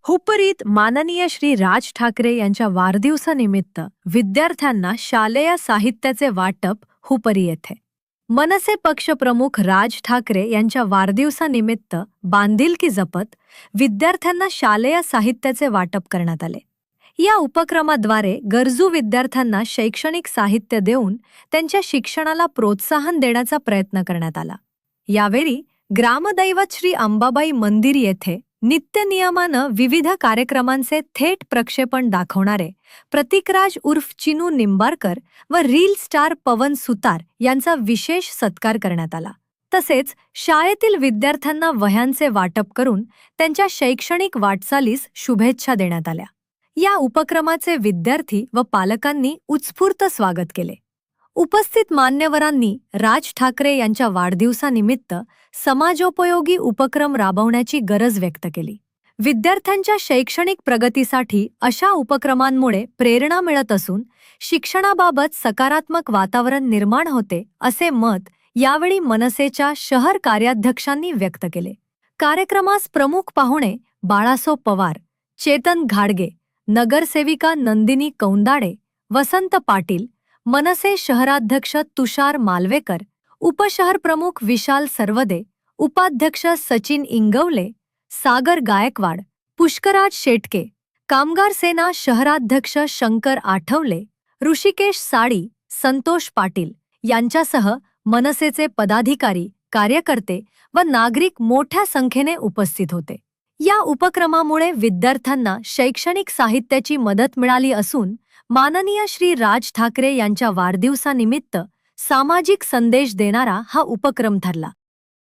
हुपरीत माननीय श्री राज ठाकरे यांच्या वाढदिवसानिमित्त विद्यार्थ्यांना शालेय साहित्याचे वाटप हुपरी येथे. मनसे पक्षप्रमुख राज ठाकरे यांच्या वाढदिवसानिमित्त बांधिलकी जपत विद्यार्थ्यांना शालेय साहित्याचे वाटप करण्यात आले. या उपक्रमाद्वारे गरजू विद्यार्थ्यांना शैक्षणिक साहित्य देऊन त्यांच्या शिक्षणाला प्रोत्साहन देण्याचा प्रयत्न करण्यात आला. यावेळी ग्रामदैवत श्री अंबाबाई मंदिर येथे नित्यनियमानं विविध कार्यक्रमांचे थेट प्रक्षेपण दाखवणारे प्रतीकराज उर्फ चिनू निंबारकर व रील स्टार पवन सुतार यांचा विशेष सत्कार करण्यात आला. तसेच शाळेतील विद्यार्थ्यांना वह्यांचे वाटप करून त्यांच्या शैक्षणिक वाटचालीस शुभेच्छा देण्यात आल्या. या उपक्रमाचे विद्यार्थी व पालकांनी उत्स्फूर्त स्वागत केले. उपस्थित मान्यवरांनी राज ठाकरे यांच्या वाढदिवसानिमित्त समाजोपयोगी उपक्रम राबवण्याची गरज व्यक्त केली. विद्यार्थ्यांच्या शैक्षणिक प्रगतीसाठी अशा उपक्रमांमुळे प्रेरणा मिळत असून शिक्षणाबाबत सकारात्मक वातावरण निर्माण होते, असे मत यावेळी मनसेच्या शहर कार्याध्यक्षांनी व्यक्त केले. कार्यक्रमास प्रमुख पाहुणे बाळासो पवार, चेतन घाडगे, नगरसेविका नंदिनी कौंदाडे, वसंत पाटील, मनसे शहराध्यक्ष तुषार मालवेकर, उपशहर प्रमुख विशाल सर्वदे, उपाध्यक्ष सचिन इंगवले, सागर गायकवाड, पुष्कराज शेटके, कामगार सेना शहराध्यक्ष शंकर आठवले, ऋषिकेश साडी, संतोष पाटील यांच्यासह मनसेचे पदाधिकारी, कार्यकर्ते व नागरिक मोठ्या संख्येने उपस्थित होते. या उपक्रमामुळे विद्यार्थ्यांना शैक्षणिक साहित्याची मदत मिळाली असून माननीय श्री राज ठाकरे यांच्या वाढदिवसानिमित्त सामाजिक संदेश देणारा हा उपक्रम ठरला.